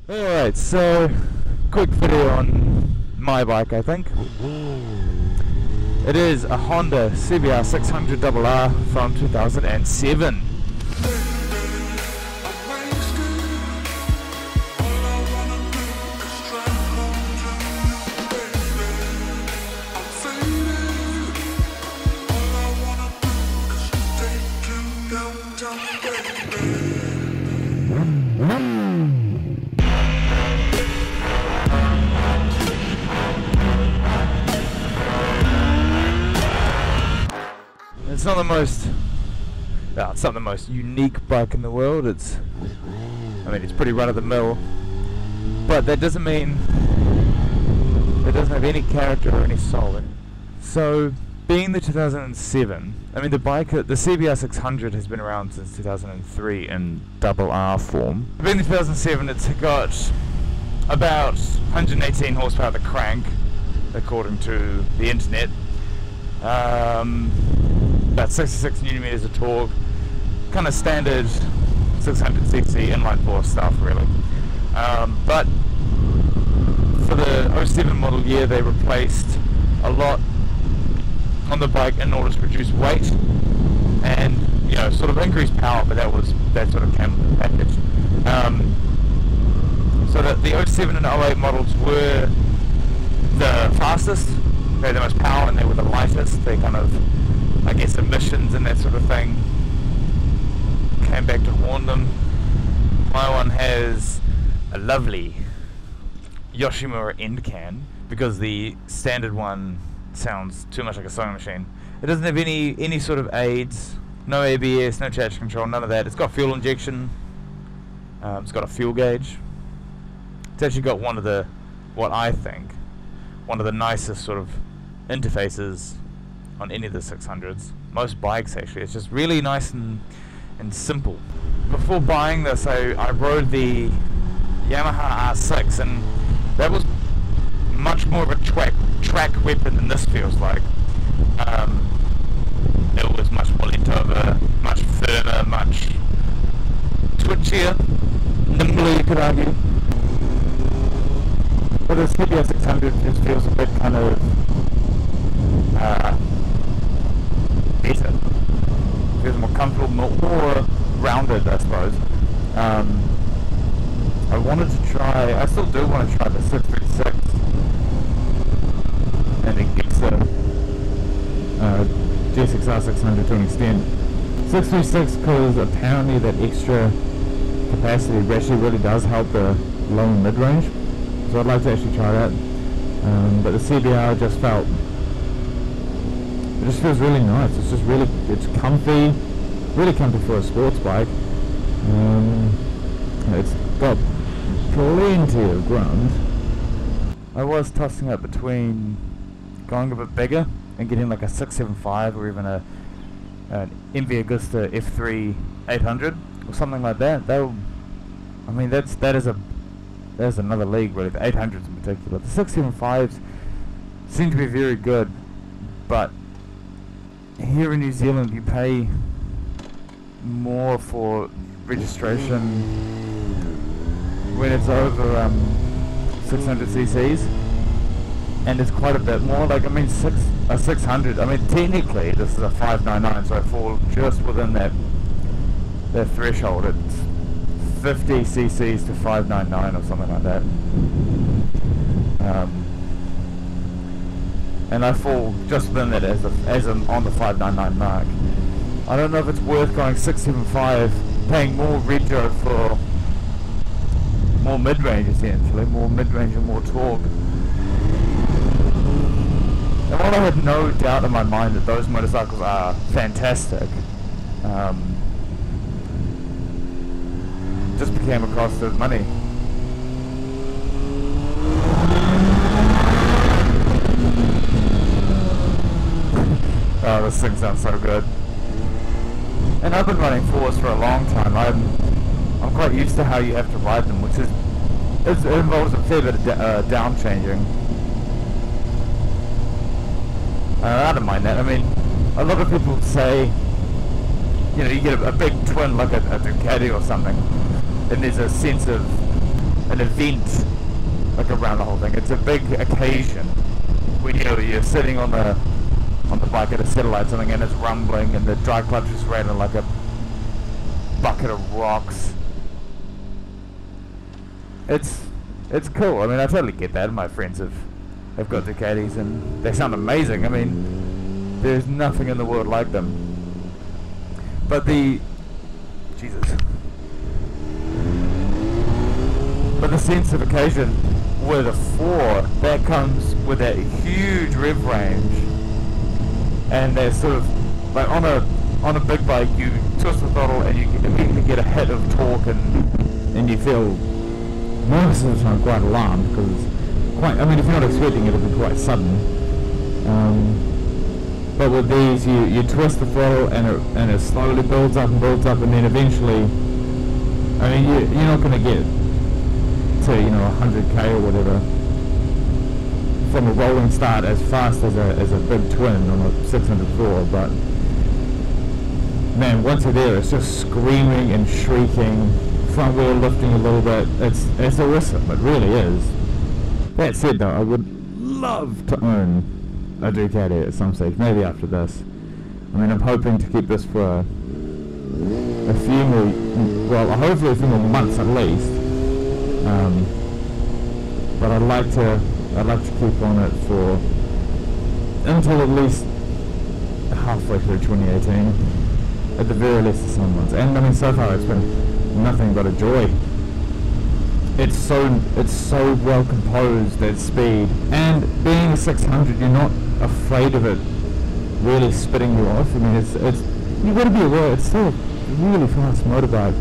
Alright, so quick video on my bike, I think. It is a Honda CBR600RR from 2007. It's not the most, well, it's not the most unique bike in the world. It's pretty run of the mill, but that doesn't mean it doesn't have any character or any soul. So, being the 2007, the bike, the CBR600 has been around since 2003 in RR form. Being the 2007, it's got about 118 horsepower at the crank, according to the internet. About 66 Nm of torque, kind of standard 600cc inline four stuff really. But for the 07 model year they replaced a lot on the bike in order to reduce weight and sort of increase power, but that sort of came with the package. So that the 07 and 08 models were the fastest, they had the most power, and they were the lightest. They kind of, I guess, emissions and that sort of thing came back to haunt them. My one has a lovely Yoshimura end can because the standard one sounds too much like a sewing machine. It doesn't have any sort of aids, no ABS, no traction control, none of that. It's got fuel injection, it's got a fuel gauge. It's actually got what I think, one of the nicest sort of interfaces on any of the 600s. Most bikes actually. It's just really nice and simple. Before buying this, I rode the Yamaha R6, and that was much more of a track weapon than this feels like. It was much more leant over, much firmer, much twitchier, nimbler you could argue. But this CBR600 just feels a bit kind of better. Feels more comfortable, more rounded, I suppose. I still do want to try the 636 and the Gixxer GSXR600 to an extent. 636 because apparently that extra capacity actually really does help the low and mid range. So I'd like to actually try that. But the CBR just feels really nice. It's just it's comfy, really comfy for a sports bike. It's got plenty of grunt. I was tossing up between going a bit bigger and getting like a 675 or even an MV Agusta F3 800 or something like that. There's another league really, the 800s in particular. The 675s seem to be very good, but here in New Zealand you pay more for registration when it's over 600 cc's, and it's quite a bit more. Like a 600, technically this is a 599, so I fall just within that threshold. It's 50 cc's to 599 or something like that, and I fall just within that as I'm on the 599 mark. I don't know if it's worth going 675, paying more rego for more mid-range, essentially, more mid-range and more torque. And while I had no doubt in my mind that those motorcycles are fantastic, just became a cost of money. Oh, this thing sounds so good. And I've been running fours for a long time. I'm quite used to how you have to ride them, which it involves a fair bit of down changing. I don't mind that. A lot of people say, you get a big twin like a Ducati or something, and there's a sense of an event like around the whole thing. It's a big occasion when you're sitting on the bike at a satellite something and it's rumbling and the dry clutch is raining like a bucket of rocks. It's cool. I mean, I totally get that. My friends have got Ducatis and they sound amazing. I mean, there's nothing in the world like them. But the sense of occasion with a 4 that comes with that huge rev range, and they're sort of like on a big bike, you twist the throttle and you immediately get a hit of torque, and you feel most of the time quite alarmed because it's quite. I mean, if you're not expecting it, it'll be quite sudden. But with these, you twist the throttle and it slowly builds up, and then eventually, I mean, you're not going to get to 100k or whatever from a rolling start as fast as a big twin on a 604, but man, once you're there, it's just screaming and shrieking, front wheel lifting a little bit. It's awesome. It really is. That said, though, I would love to own a Ducati at some stage, maybe after this. I mean, I'm hoping to keep this for a few more, well, hopefully a few more months at least. But I'd like to keep on it for until at least halfway through 2018, at the very least, the summer months. And I mean, so far it's been nothing but a joy. It's so well composed at speed, and being a 600, you're not afraid of it really spitting you off. I mean, it's you've got to be aware it's still a really fast motorbike,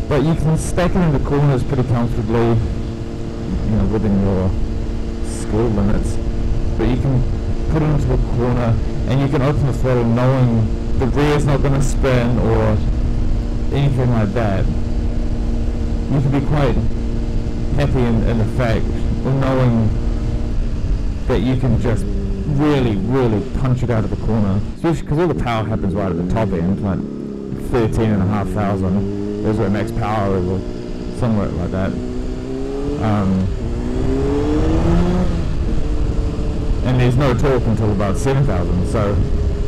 but you can stack it into corners pretty comfortably, within your skill limits. But you can put it into a corner and you can open the throttle knowing the rear's not going to spin or anything like that. You can be quite happy in the fact of knowing that you can just really punch it out of the corner, especially because all the power happens right at the top end, like 13,500 is where max power is, or somewhere like that. And there's no torque until about 7,000, so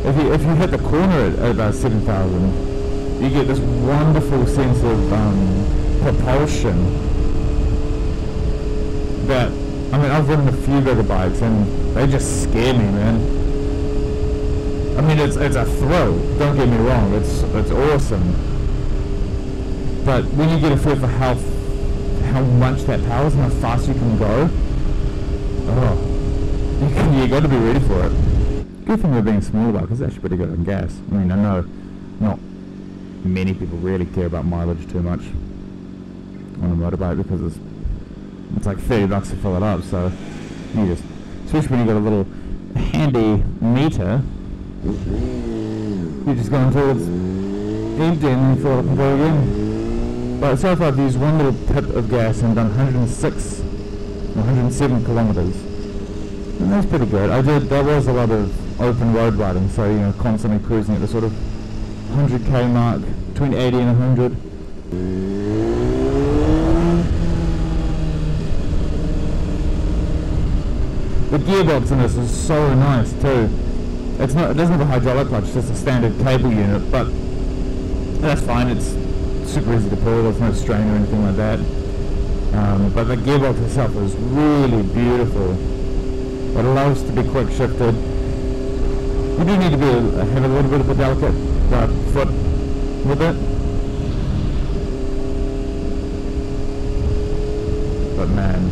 if you hit the corner at about 7,000, you get this wonderful sense of propulsion that, I mean, I've ridden a few bigger bikes and they just scare me, man. I mean, it's a thrill, don't get me wrong, it's awesome. But when you get a feel for how much that power is and how fast you can go, you got to be ready for it. Good thing with being a smaller bike, it's actually pretty good on gas. I mean, I know not many people really care about mileage too much on a motorbike because it's like $30 to fill it up, so you just, especially when you got a little handy meter, you just go until it's empty and then fill it up and go again. But so far I've used one little pip of gas and done 107 kilometers. And that's pretty good. There was a lot of open road riding, so constantly cruising at the sort of 100k mark, between 80 and 100. The gearbox in this is so nice too. It doesn't have a hydraulic clutch, it's just a standard cable unit, but that's fine. It's super easy to pull. There's no strain or anything like that. But the gearbox itself is really beautiful. It allows to be quick shifted. You do need to have a little bit of a delicate foot with it. But man,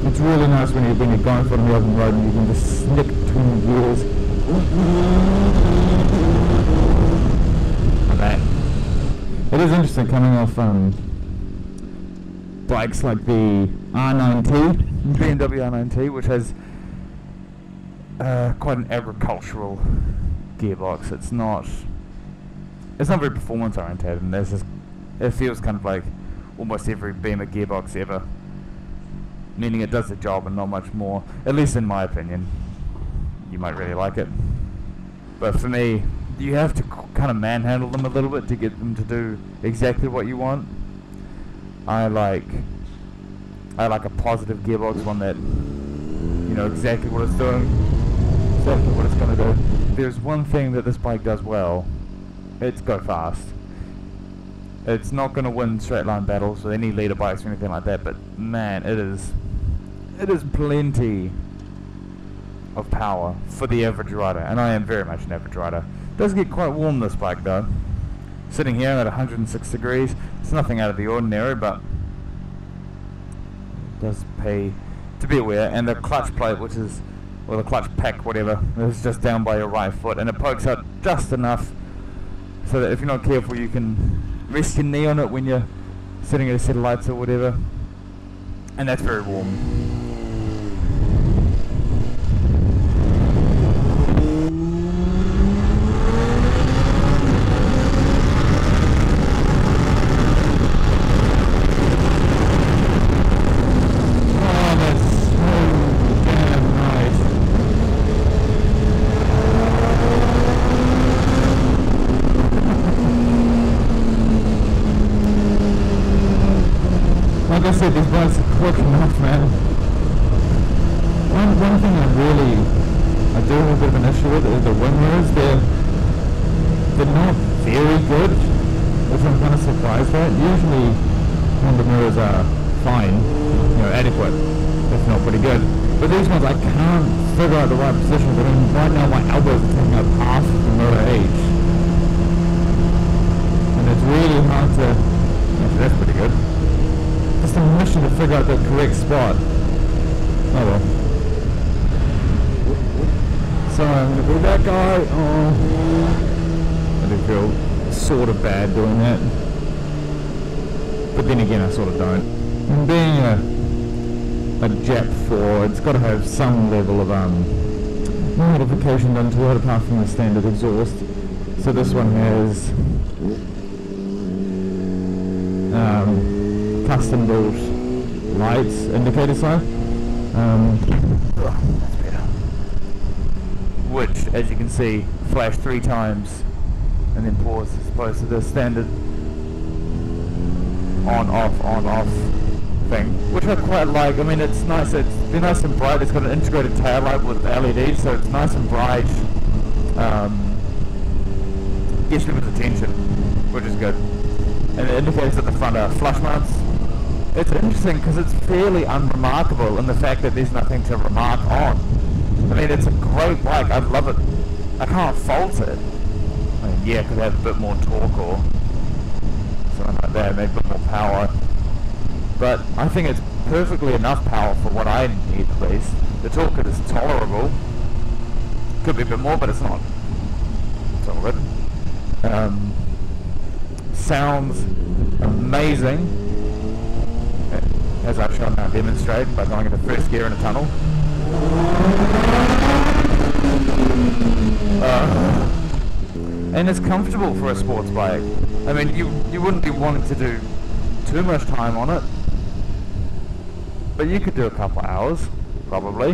it's really nice when you're going for the open road and you can just snick between the gears. Like that. It is interesting coming off bikes like the R9T, BMW R9T, which has quite an agricultural gearbox. It's not very performance oriented, and it feels kind of like almost every Beamer gearbox ever, meaning it does the job and not much more, at least in my opinion. You might really like it, but for me, you have to kind of manhandle them a little bit to get them to do exactly what you want. I like a positive gearbox, one that, you know exactly what it's doing, exactly what it's going to do. There's one thing that this bike does well, it's go fast. It's not going to win straight line battles with any leader bikes or anything like that, but man, it is plenty of power for the average rider, and I am very much an average rider. It does get quite warm, this bike though. Sitting here at 106 degrees, it's nothing out of the ordinary, but it does pay to be aware. And the clutch plate, which is, or the clutch pack, whatever, is just down by your right foot, and it pokes out just enough so that if you're not careful you can rest your knee on it when you're sitting at a set of lights or whatever, and that's very warm. Like I said, these bikes are quick enough, man. One thing I do have a bit of an issue with is the wing mirrors. They're not very good, which I'm kind of surprised at. Usually Honda mirrors are fine, you know, adequate, if not pretty good. But these ones I can't figure out the right position. But right now my elbows are taking up half the mirror each, and it's really hard to. Actually, that's pretty good. Just a mission to figure out the correct spot. Oh well. So I'm gonna be that guy. Oh, I do feel sort of bad doing that, but then again I sort of don't. And being a Jap 4, it's got to have some level of modification done to it apart from the standard exhaust. So this one has custom built lights, indicator sign. That's better. Which, as you can see, flash 3 times and then pause, as opposed to the standard on off thing, which I quite like. I mean, it's nice. They're nice and bright. It's got an integrated tail light with LEDs, so it's nice and bright. Gets people's attention, which is good. And the indicators at the front are flush mounts. It's interesting because it's fairly unremarkable in the fact that there's nothing to remark on. I mean, it's a great bike. I love it. I can't fault it. I mean, yeah, it could have a bit more torque or something like that, maybe a bit more power. But I think it's perfectly enough power for what I need, at least. The torque is tolerable. Could be a bit more, but it's not. It's all good. Sounds amazing, as I've shown now demonstrate by going into first gear in a tunnel. And it's comfortable for a sports bike. I mean, you wouldn't be wanting to do too much time on it, but you could do a couple hours, probably,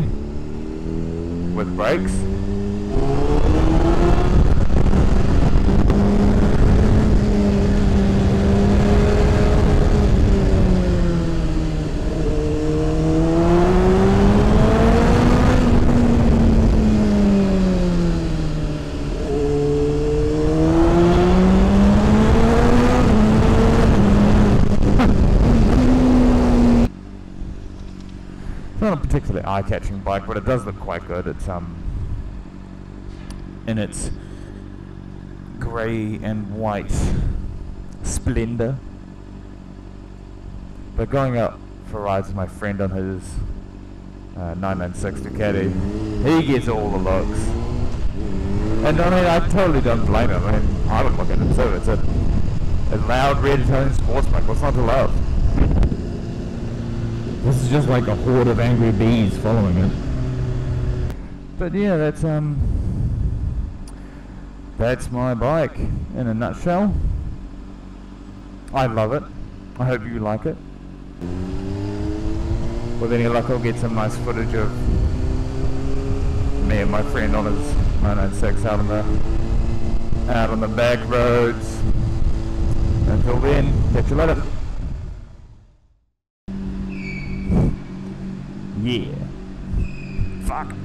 with brakes. Not a particularly eye-catching bike, but it does look quite good. It's in its grey and white splendor. But going out for rides with my friend on his 996 Ducati, he gets all the looks. And I mean, I totally don't blame him. I mean, I would look at it too. It's a loud red Italian sports bike. What's not to love? This is just like a horde of angry bees following it. But yeah, that's my bike in a nutshell. I love it. I hope you like it. With any luck, I'll get some nice footage of me and my friend on his 996 out on the back roads. Until then, catch you later. Yeah. Fuck.